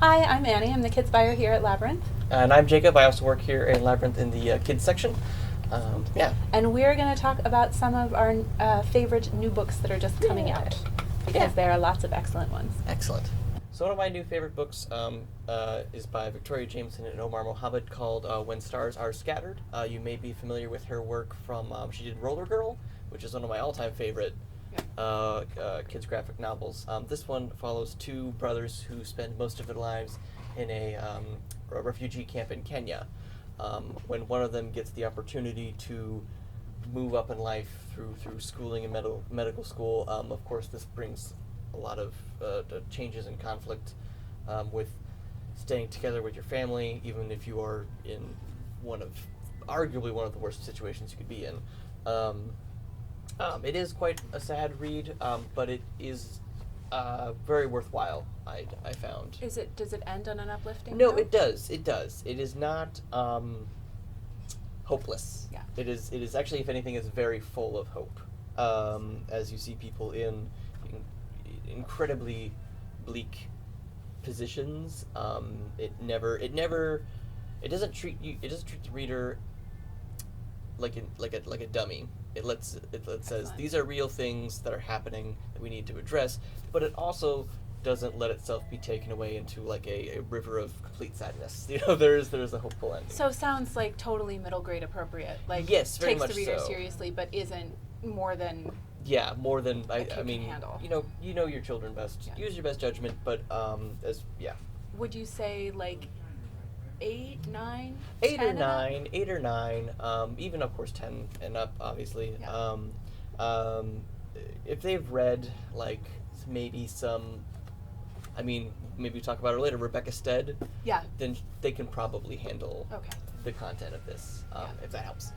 Hi, I'm Annie. I'm the kids buyer here at Labyrinth. And I'm Jacob. I also work here in Labyrinth in the kids section. Yeah. And we're going to talk about some of our favorite new books that are just coming out, because there are lots of excellent ones. Excellent. So one of my new favorite books is by Victoria Jamieson and Omar Mohamed called When Stars Are Scattered. You may be familiar with her work from, she did Roller Girl, which is one of my all-time favorite kids graphic novels. This one follows two brothers who spend most of their lives in a refugee camp in Kenya. When one of them gets the opportunity to move up in life through schooling and medical school, of course this brings a lot of changes and conflict with staying together with your family, even if you are in arguably one of the worst situations you could be in. It is quite a sad read, but it is very worthwhile, I found. Does it end on an uplifting note? No, it does. It does. It is not hopeless. Yeah. It is actually, if anything, is very full of hope. As you see people in incredibly bleak positions, it doesn't treat the reader like a dummy. It says these are real things that are happening that we need to address, but it also doesn't let itself be taken away into like a river of complete sadness. There's a hopeful ending. So sounds like totally middle grade appropriate. Like yes, very takes much the reader so. seriously, but isn't more than more than I mean, handle. you know your children best. Yeah. Use your best judgment, but Would you say like 8, 9, 8 10 or 9, 8 or 9, even of course 10 and up, obviously. Yeah. If they've read like maybe maybe talk about her later, Rebecca Stead. Yeah. Then they can probably handle the content of this, if that helps.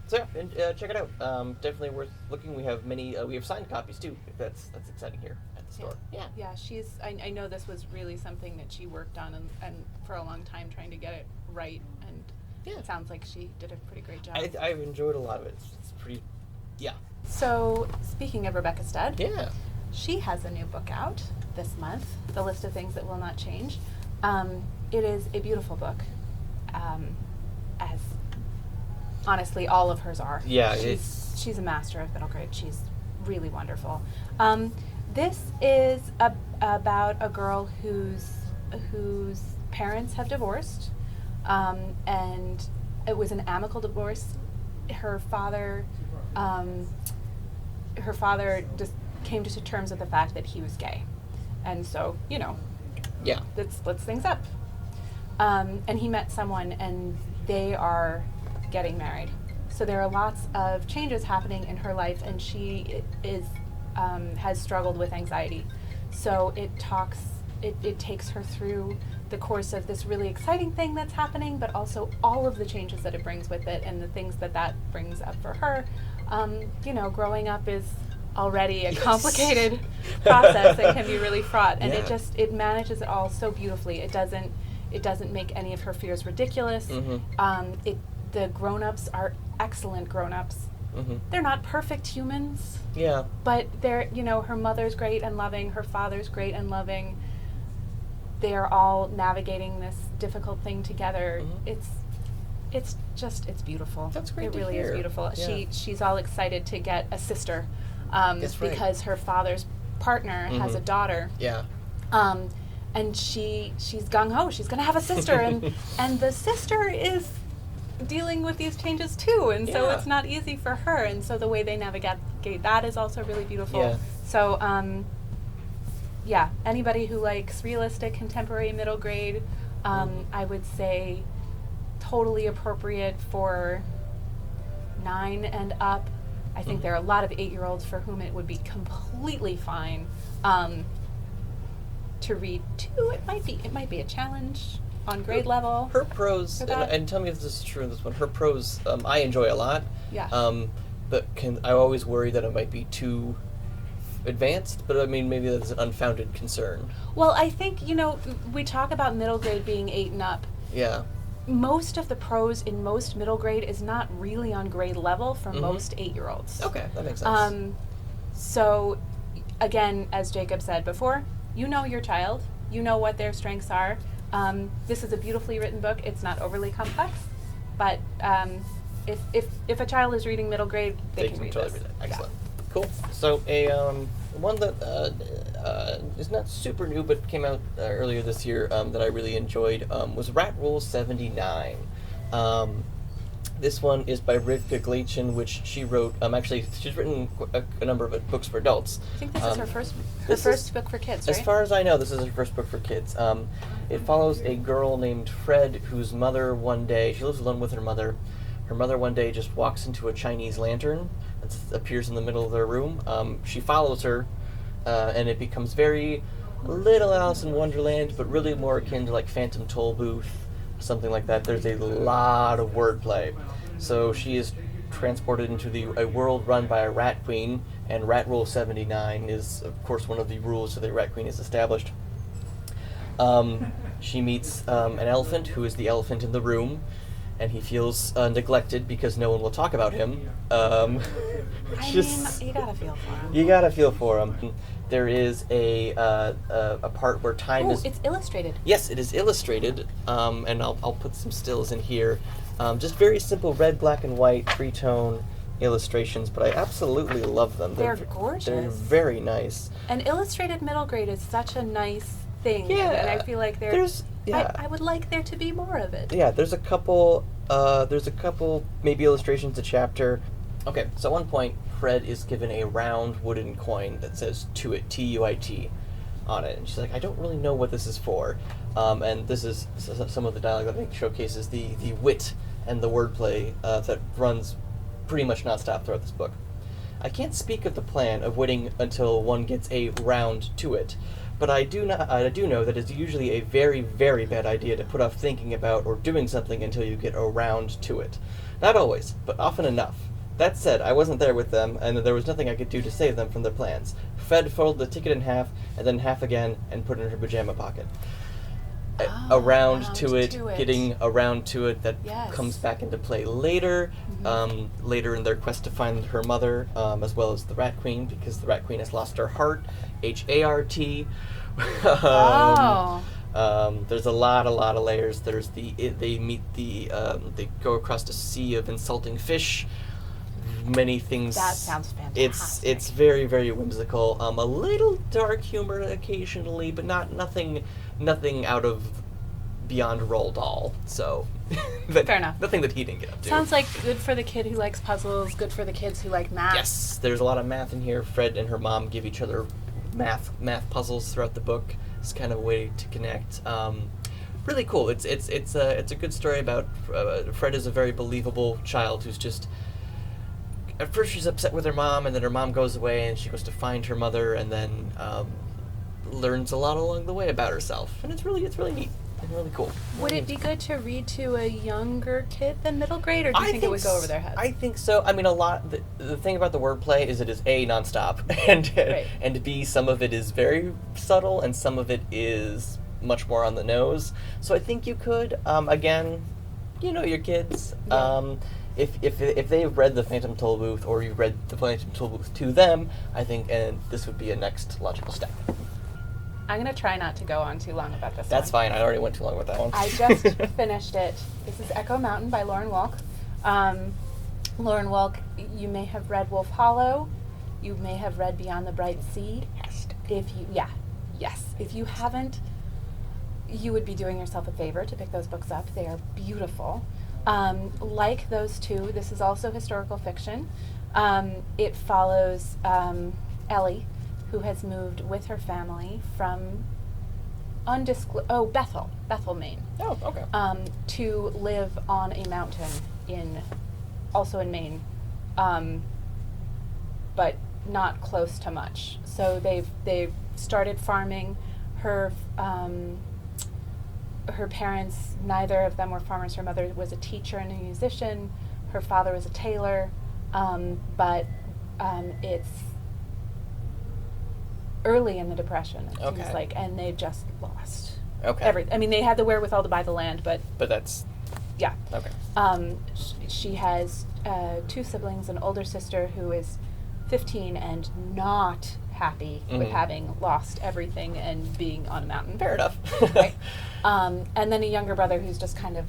Check it out. Definitely worth looking. We have we have signed copies too. If that's exciting here at the store. Yeah. I know this was really something that she worked on and for a long time trying to get it right, and it sounds like she did a pretty great job. I've enjoyed a lot of it. It's pretty. Yeah. So speaking of Rebecca Stead, she has a new book out this month. The List of Things That Will Not Change. It is a beautiful book, as honestly all of hers are. Yeah, she's a master of middle grade. She's really wonderful. This is about a girl whose parents have divorced, and it was an amicable divorce. Her father just came to terms with the fact that he was gay, and so that splits things up. And he met someone, and they are getting married. So there are lots of changes happening in her life, and she has struggled with anxiety. So it takes her through the course of this really exciting thing that's happening, but also all of the changes that it brings with it and the things that brings up for her. Growing up is already a complicated process that can be really fraught, and it manages it all so beautifully. It doesn't make any of her fears ridiculous. Mm-hmm. The grown-ups are excellent grown-ups. Mm-hmm. They're not perfect humans. Yeah. But they're, her mother's great and loving, her father's great and loving. They are all navigating this difficult thing together. Mm-hmm. It's beautiful. That's great. It really is beautiful. Yeah. She's all excited to get a sister, because her father's partner has a daughter. Yeah. And she's gung ho. She's gonna have a sister, and the sister is dealing with these changes too, and so it's not easy for her. And so the way they navigate that is also really beautiful. Yeah. So anybody who likes realistic contemporary middle grade, I would say totally appropriate for 9 and up. I think there are a lot of 8-year-olds for whom it would be completely fine to read too. It might be a challenge on grade level. Her prose, and tell me if this is true in this one, her prose I enjoy a lot. Yeah. But I always worry that it might be too advanced, but I mean maybe that's an unfounded concern. Well, I think, we talk about middle grade being 8 and up. Yeah. Most of the prose in most middle grade is not really on grade level for most 8-year-olds. Okay, that makes sense. So, again, as Jacob said before, you know your child. You know what their strengths are. This is a beautifully written book. It's not overly complex, but if a child is reading middle grade, they can read totally this. read it. Excellent. Cool. So a one that is not super new but came out earlier this year that I really enjoyed was Rat Rule 79. This one is by Rivka Galchen, which she wrote. Actually, she's written a number of books for adults. I think this is her first book for kids, right? As far as I know, this is her first book for kids. It follows a girl named Fred, whose mother one day, she lives alone with her mother. Her mother one day just walks into a Chinese lantern that appears in the middle of their room. She follows her, and it becomes very Little Alice in Wonderland, but really more akin to like Phantom Tollbooth, something like that. There's a lot of wordplay. So she is transported into a world run by a rat queen, and Rat Rule 79 is, of course, one of the rules that the rat queen has established. She meets an elephant who is the elephant in the room, and he feels neglected because no one will talk about him. I mean, you gotta feel for him. You gotta feel for him. There is a part where time is... it's illustrated. Yes, it is illustrated, and I'll put some stills in here. Just very simple red, black, and white, three-tone illustrations, but I absolutely love them. They're gorgeous. They're very nice. And illustrated middle grade is such a nice thing. Yeah. And I feel like I would like there to be more of it. Yeah, there's a couple maybe illustrations a chapter. Okay, so at one point, Fred is given a round wooden coin that says "Tuit," T-U-I-T, on it. And she's like, I don't really know what this is for. And this is some of the dialogue that I think showcases the wit and the wordplay that runs pretty much nonstop throughout this book. I can't speak of the plan of waiting until one gets a round to it, but I do know that it's usually a very, very bad idea to put off thinking about or doing something until you get around to it. Not always, but often enough. That said, I wasn't there with them, and there was nothing I could do to save them from their plans. Fred folded the ticket in half, and then half again, and put it in her pajama pocket. Around to it, getting around to it, that comes back into play later, later in their quest to find her mother, as well as the Rat Queen, because the Rat Queen has lost her heart, H-A-R-T. There's a lot of layers. There's they go across a sea of insulting fish, many things. That sounds fantastic. It's very, very whimsical. A little dark humor occasionally, but nothing out of beyond Roald Dahl. So fair enough. Nothing that he didn't get up to. Sounds like good for the kid who likes puzzles, good for the kids who like math. Yes, there's a lot of math in here. Fred and her mom give each other math puzzles throughout the book. It's kind of a way to connect. Really cool. It's a good story about Fred is a very believable child who's just. At first she's upset with her mom, and then her mom goes away, and she goes to find her mother, and then learns a lot along the way about herself. And it's really neat and really cool. Would it be good to read to a younger kid than middle grade, or do you think it would go over their heads? I think so. I mean, a lot. The thing about the wordplay is it is A, nonstop, and B, some of it is very subtle, and some of it is much more on the nose. So I think you could, again, your kids. Yeah. If they've read the Phantom Tollbooth, or you've read the Phantom Tollbooth to them, I think this would be a next logical step. I'm going to try not to go on too long about this one. That's fine. I already went too long with that one. I just finished it. This is Echo Mountain by Lauren Wolk. Lauren Wolk, you may have read Wolf Hollow. You may have read Beyond the Bright Sea. If you haven't, you would be doing yourself a favor to pick those books up. They are beautiful. Like those two, this is also historical fiction. It follows Ellie, who has moved with her family from Bethel, Maine. Oh, okay. To live on a mountain also in Maine, but not close to much. So they've started farming. Her parents, neither of them were farmers. Her mother was a teacher and a musician. Her father was a tailor, but it's early in the Depression, it seems like, and they've just lost everything. I mean, they had the wherewithal to buy the land, but that's... Yeah. Okay. She has two siblings, an older sister who is 15 and not happy with having lost everything and being on a mountain. Fair enough. Right? And then a younger brother who's just kind of,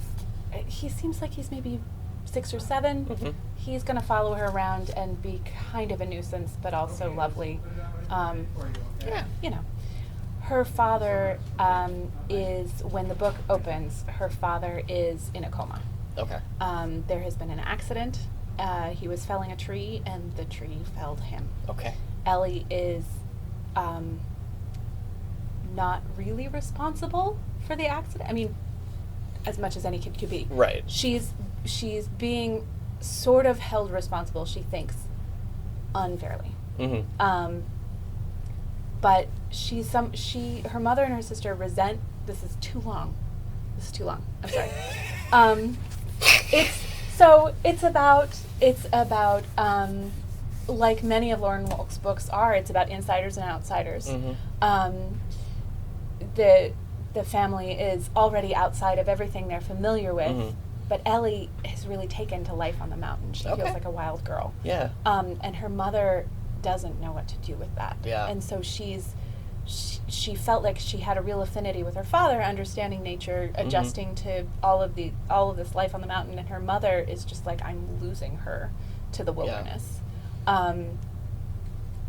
he seems like he's maybe 6 or 7. Mm-hmm. He's going to follow her around and be kind of a nuisance, but also lovely. Yeah. You know. Her father is, when the book opens, her father is in a coma. Okay. There has been an accident. He was felling a tree, and the tree felled him. Okay. Ellie is not really responsible for the accident. I mean, as much as any kid could be. Right. She's being sort of held responsible, she thinks, unfairly. Mm-hmm. But her mother and her sister resent. This is too long. I'm sorry. It's about like many of Lauren Wolk's books are. It's about insiders and outsiders. Mm-hmm. The family is already outside of everything they're familiar with, Mm-hmm. but Ellie has really taken to life on the mountain. She Okay. feels like a wild girl. Yeah. And her mother doesn't know what to do with that. Yeah. And so she felt like she had a real affinity with her father, understanding nature, adjusting to all of this life on the mountain, and her mother is just like, I'm losing her to the wilderness.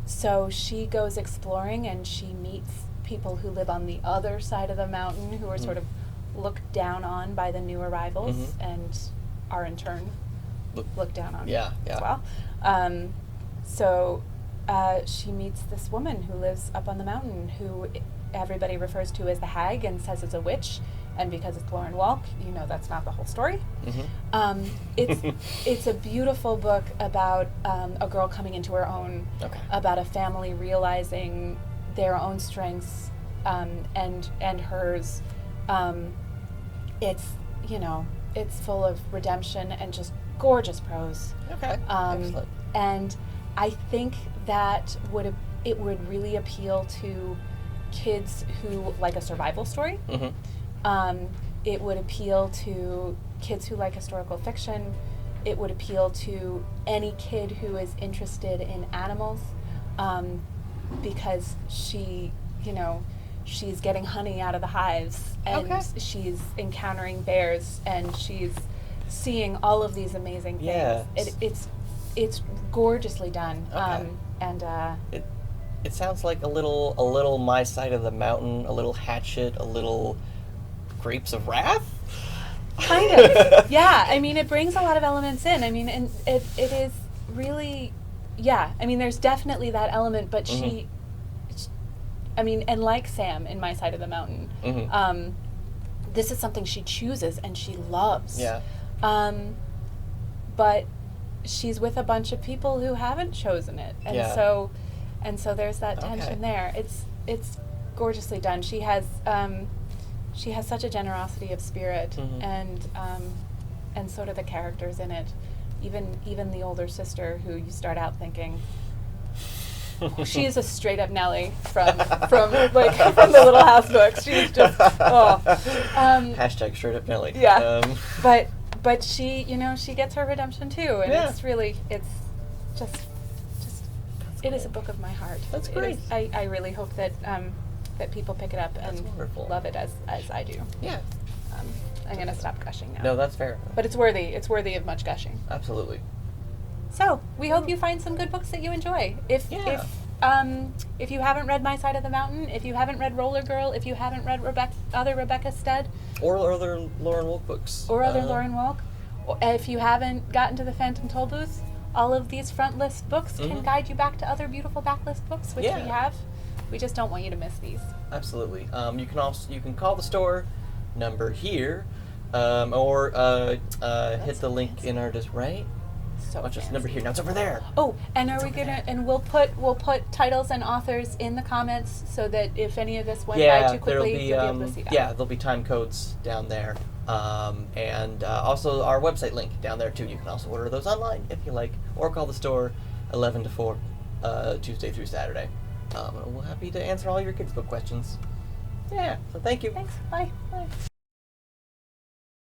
So she goes exploring, and she meets people who live on the other side of the mountain, who are sort of looked down on by the new arrivals, and are in turn looked down on as well. So she meets this woman who lives up on the mountain, who everybody refers to as the hag and says is a witch, and because it's Lauren Wolk, you know that's not the whole story. It's a beautiful book about a girl coming into her own, about a family realizing their own strengths and hers. It's full of redemption and just gorgeous prose. Okay. Excellent. And I think that it would really appeal to kids who like a survival story. It would appeal to kids who like historical fiction. It would appeal to any kid who is interested in animals, because she's getting honey out of the hives, and she's encountering bears, and she's seeing all of these amazing things. Yeah. It's gorgeously done. It sounds like a little My Side of the Mountain, a little Hatchet, a little Grapes of Wrath? Kind of. Yeah. I mean, it brings a lot of elements in. I mean, and it is really, yeah. I mean, there's definitely that element, but and like Sam in My Side of the Mountain, this is something she chooses and she loves. Yeah. But she's with a bunch of people who haven't chosen it, and so there's that tension there. It's gorgeously done. She has such a generosity of spirit, and so do the characters in it. Even the older sister, who you start out thinking, she is a straight up Nellie from the Little House books. She's just Hashtag straight up Nellie. Yeah. But she, she gets her redemption too, and it's just it is a book of my heart. That's great. I really hope that that people pick it up and love it as I do. Yeah. I'm gonna stop gushing now. No, that's fair. But it's worthy. It's worthy of much gushing. Absolutely. So we hope you find some good books that you enjoy. If you haven't read My Side of the Mountain, if you haven't read Roller Girl, if you haven't read other Rebecca Stead, or other Lauren Wolk books, Lauren Wolk, if you haven't gotten to the Phantom Tollbooth, all of these front list books can guide you back to other beautiful backlist books, which we have. We just don't want you to miss these. Absolutely. You can call the store number here, or hit the link in our right. So just number here. Now it's over there. Oh, and we'll put titles and authors in the comments so that if any of this went by too quickly, you'll be able to see that. Yeah, there'll be time codes down there. And also our website link down there too. You can also order those online if you like, or call the store 11 to 4, Tuesday through Saturday. We're happy to answer all your kids' book questions. Yeah, so thank you. Thanks. Bye. Bye.